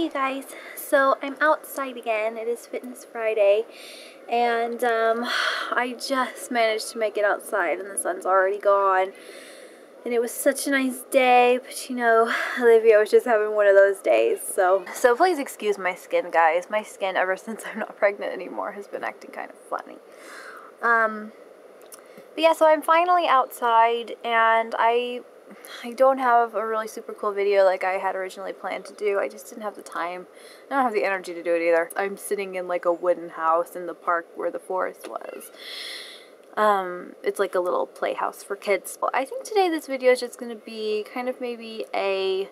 Hey guys, so I'm outside again. It is Fitness Friday, and I just managed to make it outside and the sun's already gone. And it was such a nice day, but you know, Olivia was just having one of those days, so please excuse my skin, guys. My skin, ever since I'm not pregnant anymore, has been acting kind of funny. But yeah, so I'm finally outside, and I don't have a really super cool video like I had originally planned to do. I just didn't have the time. I don't have the energy to do it either. I'm sitting in like a wooden house in the park where the forest was. It's like a little playhouse for kids. Well, I think today this video is just going to be kind of maybe a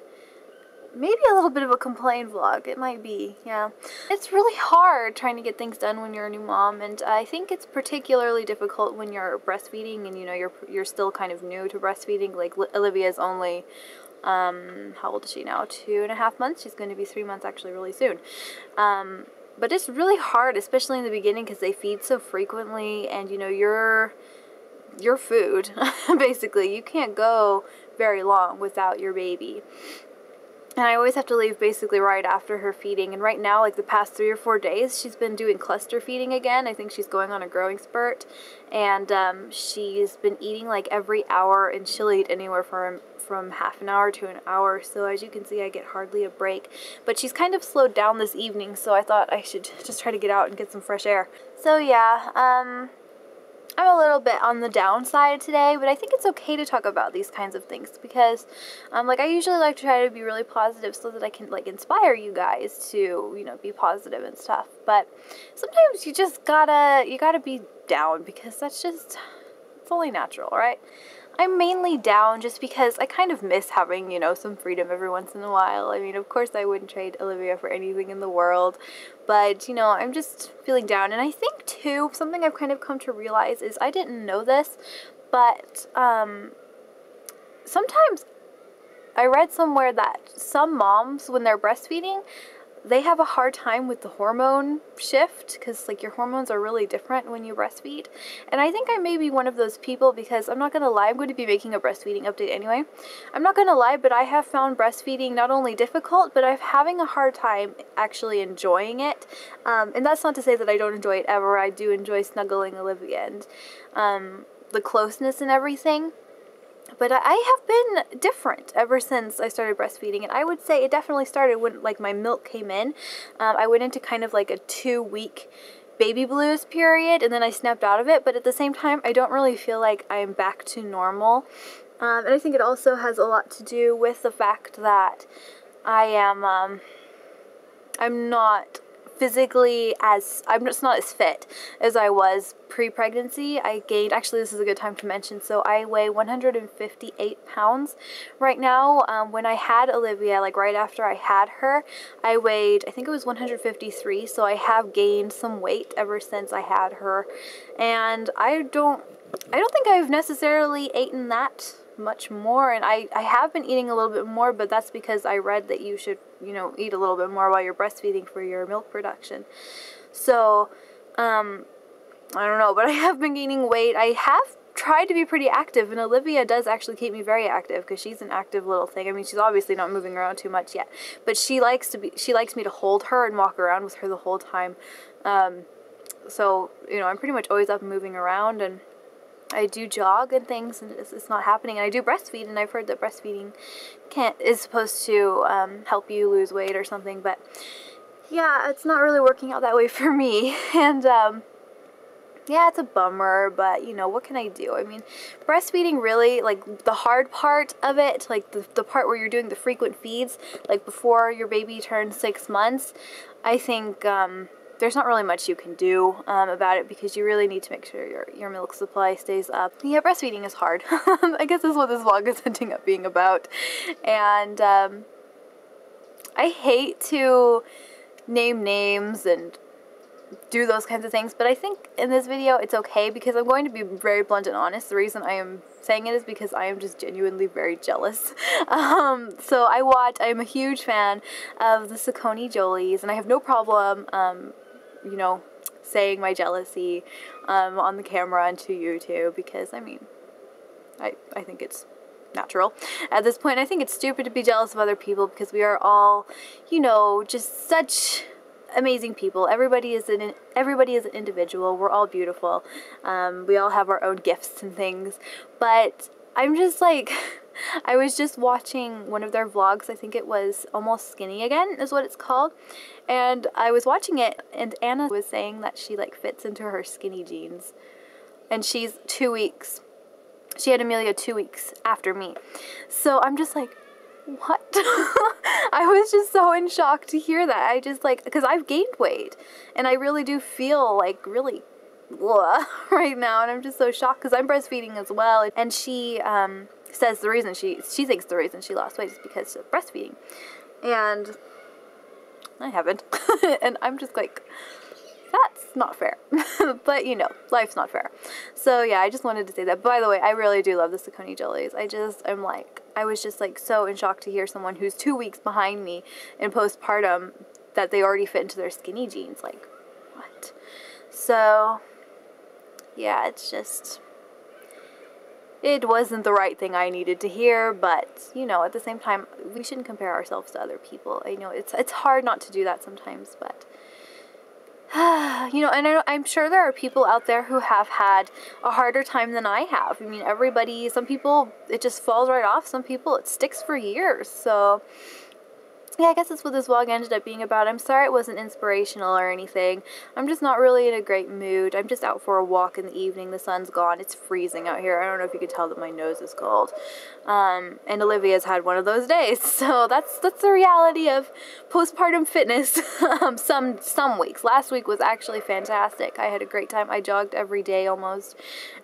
little bit of a complaint vlog. It might be, yeah. It's really hard trying to get things done when you're a new mom, and I think it's particularly difficult when you're breastfeeding and you know you're still kind of new to breastfeeding. Like Olivia's only how old is she now? 2.5 months. She's going to be 3 months actually really soon. But it's really hard, especially in the beginning, because they feed so frequently, and you know your food basically. You can't go very long without your baby. And I always have to leave basically right after her feeding. And right now, like the past 3 or 4 days, she's been doing cluster feeding again. I think she's going on a growing spurt. And she's been eating like every hour, and she'll eat anywhere from half an hour to an hour. So as you can see, I get hardly a break. But she's kind of slowed down this evening, so I thought I should just try to get out and get some fresh air. So yeah, I'm a little bit on the downside today, but I think it's okay to talk about these kinds of things because, like, I usually like to try to be really positive so that I can, like, inspire you guys to, you know, be positive and stuff. But sometimes you just gotta be down because it's only natural, right? I'm mainly down just because I kind of miss having, you know, some freedom every once in a while. I mean, of course I wouldn't trade Olivia for anything in the world, but, you know, I'm just feeling down. And I think, too, something I've kind of come to realize is I didn't know this, but sometimes I read somewhere that some moms, when they're breastfeeding, they have a hard time with the hormone shift because, like, your hormones are really different when you breastfeed. And I think I may be one of those people because I'm not going to lie, I'm going to be making a breastfeeding update anyway. I'm not going to lie, but I have found breastfeeding not only difficult, but I'm having a hard time actually enjoying it. And that's not to say that I don't enjoy it ever. I do enjoy snuggling Olivia and the closeness and everything. But I have been different ever since I started breastfeeding, and I would say it definitely started when, like, my milk came in. I went into kind of like a 2-week baby blues period, and then I snapped out of it, but at the same time, I don't really feel like I'm back to normal. And I think it also has a lot to do with the fact that I'm not physically I'm just not as fit as I was pre-pregnancy. I gained, actually this is a good time to mention, so I weigh 158 pounds right now. When I had Olivia, like right after I had her, I weighed, I think it was 153, so I have gained some weight ever since I had her. And I don't think I've necessarily eaten that much more, and I have been eating a little bit more, but that's because I read that you should, you know, eat a little bit more while you're breastfeeding for your milk production. So I don't know, but I have been gaining weight. I have tried to be pretty active, and Olivia does actually keep me very active because she's an active little thing. I mean, she's obviously not moving around too much yet, but she likes me to hold her and walk around with her the whole time. So, you know, I'm pretty much always up and moving around, and I do jog and things, and it's not happening. And I do breastfeed, and I've heard that breastfeeding is supposed to help you lose weight or something, but yeah, it's not really working out that way for me. And yeah, it's a bummer, but you know, what can I do? I mean, breastfeeding really, like, the hard part of it, like the part where you're doing the frequent feeds, like before your baby turns 6 months, I think there's not really much you can do about it because you really need to make sure your milk supply stays up. Yeah, breastfeeding is hard. I guess that's what this vlog is ending up being about. And I hate to name names and do those kinds of things, but I think in this video it's okay because I'm going to be very blunt and honest. The reason I am saying it is because I am just genuinely very jealous. So I'm a huge fan of the Girlies, and I have no problem you know, saying my jealousy on the camera and to you too, because I mean, I think it's natural at this point. I think it's stupid to be jealous of other people because we are all, you know, just such amazing people. Everybody is an individual. We're all beautiful. We all have our own gifts and things. But I'm just like, I was just watching one of their vlogs. I think it was Almost Skinny Again is what it's called. And I was watching it, and Anna was saying that she like fits into her skinny jeans. And she's 2 weeks. She had Amelia 2 weeks after me. So I'm just like, what? I was just so in shock to hear that. I just like, because I've gained weight and I really do feel like really right now, and I'm just so shocked because I'm breastfeeding as well. And she says the reason she thinks the reason she lost weight is because of breastfeeding, and I haven't. And I'm just like, that's not fair. But you know, life's not fair. So yeah, I just wanted to say that. By the way, I really do love the Saucony Girlies. I was just like so in shock to hear someone who's 2 weeks behind me in postpartum that they already fit into their skinny jeans. Like, what? So yeah, it's just, it wasn't the right thing I needed to hear, but you know, at the same time, we shouldn't compare ourselves to other people. I know it's hard not to do that sometimes, but you know, and I'm sure there are people out there who have had a harder time than I have. I mean, everybody, some people, it just falls right off. Some people, it sticks for years. So yeah, I guess that's what this vlog ended up being about. I'm sorry it wasn't inspirational or anything. I'm just not really in a great mood. I'm just out for a walk in the evening. The sun's gone. It's freezing out here. I don't know if you can tell that my nose is cold. And Olivia's had one of those days. So that's the reality of postpartum fitness. Some weeks. Last week was actually fantastic. I had a great time. I jogged every day almost.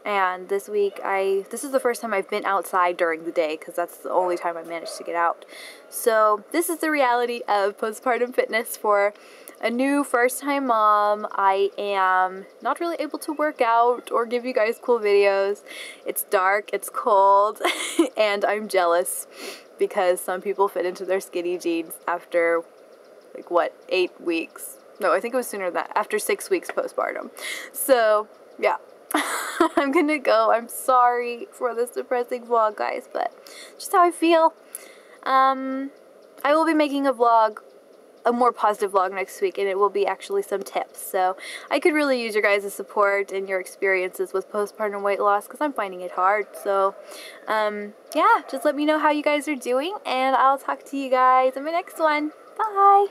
And this week, this is the first time I've been outside during the day because that's the only time I managed to get out. So this is the reality of postpartum fitness for a new first-time mom. I am not really able to work out or give you guys cool videos. It's dark, it's cold, and I'm jealous because some people fit into their skinny jeans after, like, what, 8 weeks? No, I think it was sooner than that, after 6 weeks postpartum. So, yeah. I'm gonna go. I'm sorry for this depressing vlog, guys, but just how I feel. I will be making a more positive vlog next week, and it will be actually some tips. So I could really use your guys' support and your experiences with postpartum weight loss because I'm finding it hard. So, yeah, just let me know how you guys are doing, and I'll talk to you guys in my next one. Bye!